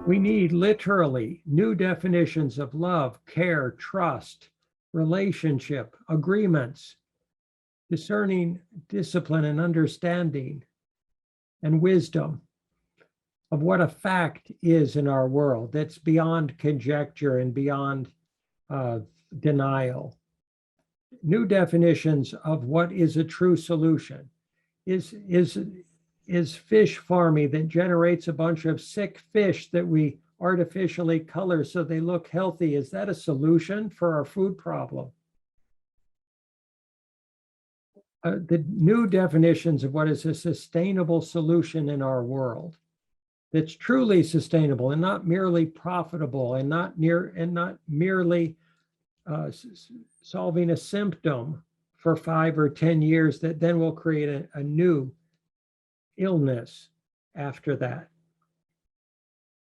We need literally new definitions of love, care, trust, relationship, agreements, discerning discipline and understanding and wisdom of what a fact is in our world that's beyond conjecture and beyond denial. New definitions of what is a true solution. Is fish farming that generates a bunch of sick fish that we artificially color so they look healthy, is that a solution for our food problem? The new definitions of what is a sustainable solution in our world that's truly sustainable and not merely profitable and not merely solving a symptom for 5 or 10 years that then will create a new illness after that.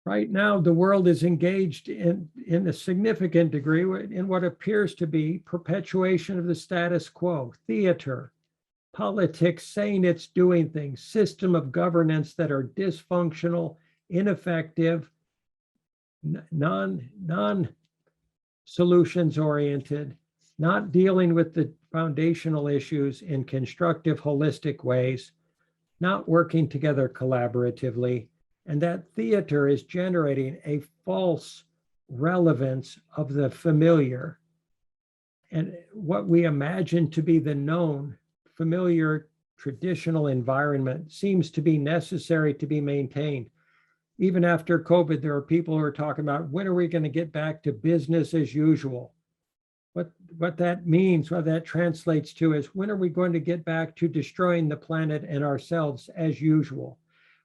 Right now, the world is engaged in a significant degree in what appears to be perpetuation of the status quo, theater, politics saying it's doing things, system of governance that are dysfunctional, ineffective, non-solutions oriented, not dealing with the foundational issues in constructive, holistic ways, not working together collaboratively. And that theater is generating a false relevance of the familiar. And what we imagine to be the known, familiar, traditional environment seems to be necessary to be maintained. Even after COVID, there are people who are talking about when are we going to get back to business as usual? What that means, what that translates to is when are we going to get back to destroying the planet and ourselves as usual?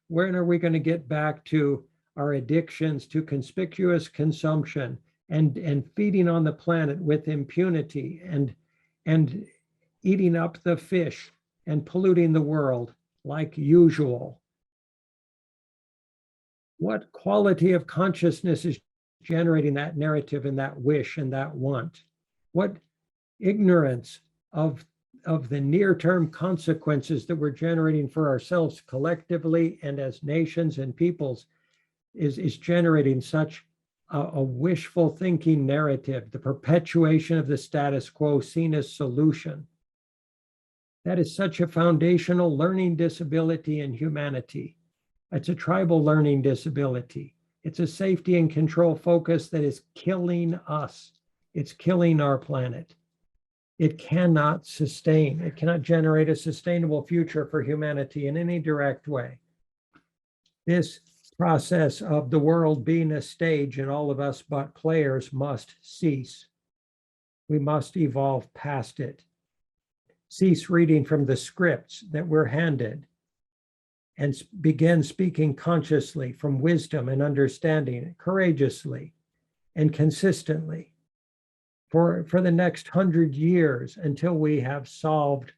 When are we going to get back to our addictions to conspicuous consumption and feeding on the planet with impunity and eating up the fish and polluting the world like usual? What quality of consciousness is generating that narrative and that wish and that want? What ignorance of the near-term consequences that we're generating for ourselves collectively and as nations and peoples is generating such a wishful thinking narrative, the perpetuation of the status quo seen as solution. That is such a foundational learning disability in humanity. It's a tribal learning disability. It's a safety and control focus that is killing us. It's killing our planet. It cannot sustain. It cannot generate a sustainable future for humanity in any direct way. This process of the world being a stage and all of us but players must cease. We must evolve past it. Cease reading from the scripts that we're handed and begin speaking consciously from wisdom and understanding, courageously and consistently for the next 100 years until we have solved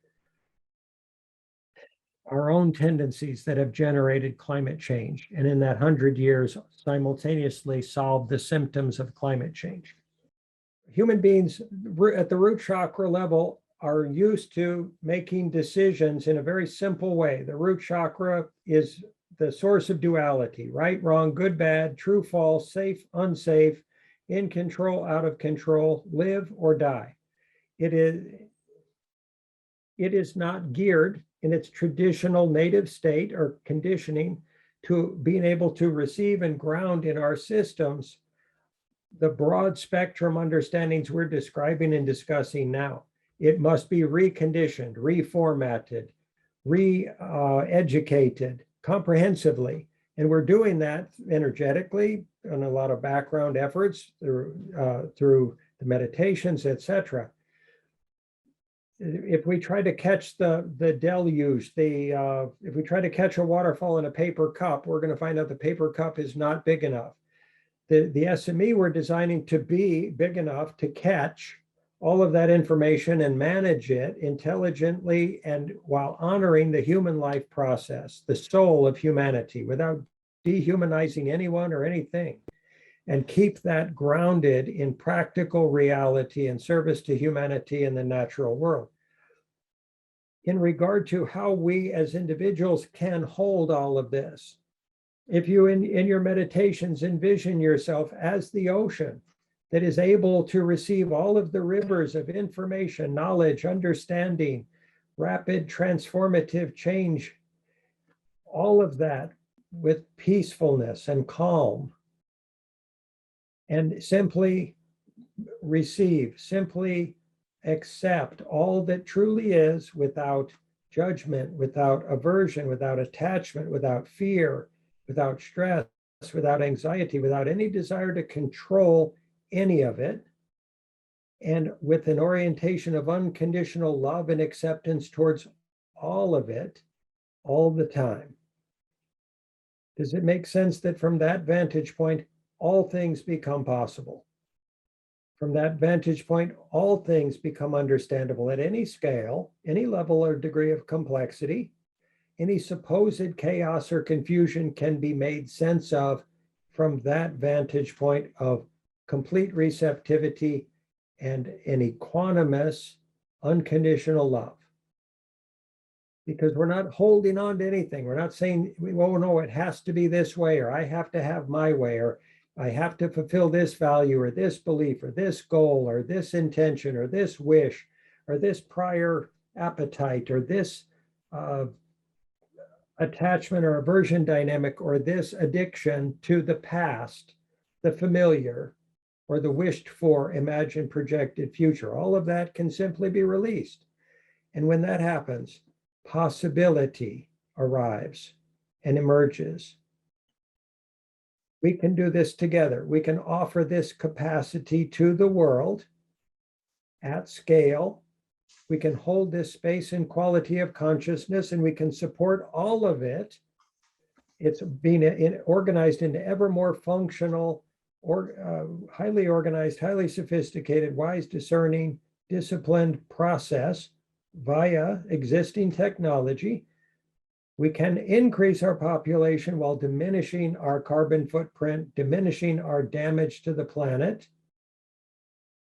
our own tendencies that have generated climate change. And in that 100 years, simultaneously solve the symptoms of climate change. Human beings at the root chakra level are used to making decisions in a very simple way. The root chakra is the source of duality, right, wrong, good, bad, true, false, safe, unsafe, in control, out of control, live or die. It is not geared in its traditional native state or conditioning to being able to receive and ground in our systems the broad spectrum understandings we're describing and discussing now. It must be reconditioned, reformatted, re-educated comprehensively. And we're doing that energetically and a lot of background efforts through the meditations, etc. If we try to catch the deluge, if we try to catch a waterfall in a paper cup, we're going to find out the paper cup is not big enough. The SME we're designing to be big enough to catch all of that information and manage it intelligently and while honoring the human life process, the soul of humanity, without dehumanizing anyone or anything, and keep that grounded in practical reality and service to humanity and the natural world. In regard to how we as individuals can hold all of this, If you in your meditations envision yourself as the ocean that is able to receive all of the rivers of information, knowledge, understanding, rapid transformative change, all of that with peacefulness and calm, and simply receive, simply accept all that truly is without judgment, without aversion, without attachment, without fear, without stress, without anxiety, without any desire to control any of it, and with an orientation of unconditional love and acceptance towards all of it, all the time. Does it make sense that from that vantage point, all things become possible? From that vantage point, all things become understandable at any scale, any level or degree of complexity. Any supposed chaos or confusion can be made sense of from that vantage point of complete receptivity and an equanimous, unconditional love. Because we're not holding on to anything. We're not saying, oh no, it has to be this way, or I have to have my way, or I have to fulfill this value, or this belief, or this goal, or this intention, or this wish, or this prior appetite, or this attachment or aversion dynamic, or this addiction to the past, the familiar, or the wished for, imagined, projected future. All of that can simply be released. And when that happens, possibility arrives and emerges. We can do this together. We can offer this capacity to the world at scale. We can hold this space and quality of consciousness, and we can support all of it. It's being organized into ever more functional, or highly organized, highly sophisticated, wise, discerning, disciplined process via existing technology. We can increase our population while diminishing our carbon footprint, diminishing our damage to the planet.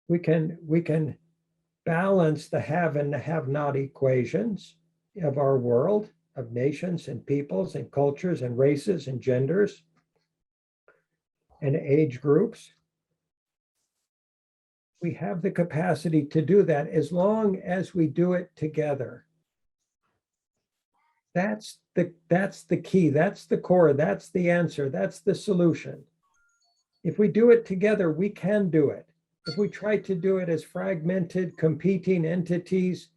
We can balance the have and the have not equations of our world, of nations and peoples and cultures and races and genders and age groups. We have the capacity to do that as long as we do it together. That's the key, that's the core, that's the answer, that's the solution. If we do it together, we can do it. If we try to do it as fragmented, competing entities,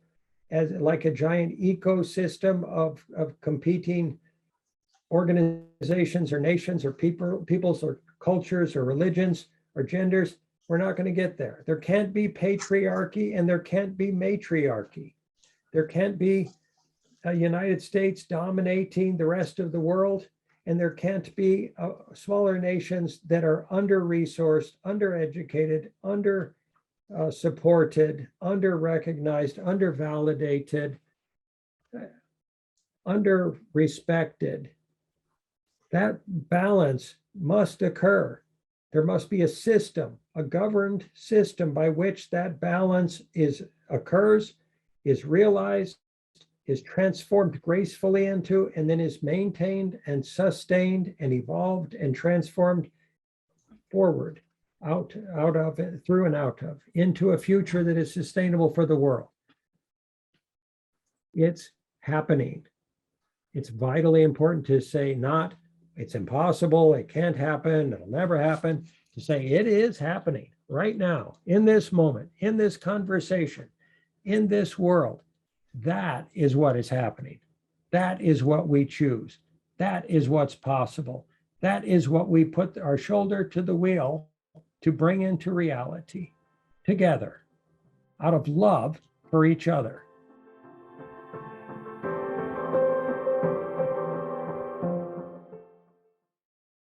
as like a giant ecosystem of competing organizations or nations or peoples or cultures or religions or genders, we're not going to get there. There can't be patriarchy and there can't be matriarchy. There can't be a United States dominating the rest of the world, and there can't be smaller nations that are under-resourced, under-educated, under-supported, under-recognized, under-validated, under-respected. That balance must occur. There must be a system, a governed system by which that balance occurs, is realized, is transformed gracefully into, and then is maintained and sustained and evolved and transformed forward, out of it, through and out of, into a future that is sustainable for the world. It's happening. It's vitally important to say not, it's impossible, it can't happen, it'll never happen, to say it is happening right now, in this moment, in this conversation, in this world. That is what is happening. That is what we choose. That is what's possible. That is what we put our shoulder to the wheel to bring into reality together out of love for each other.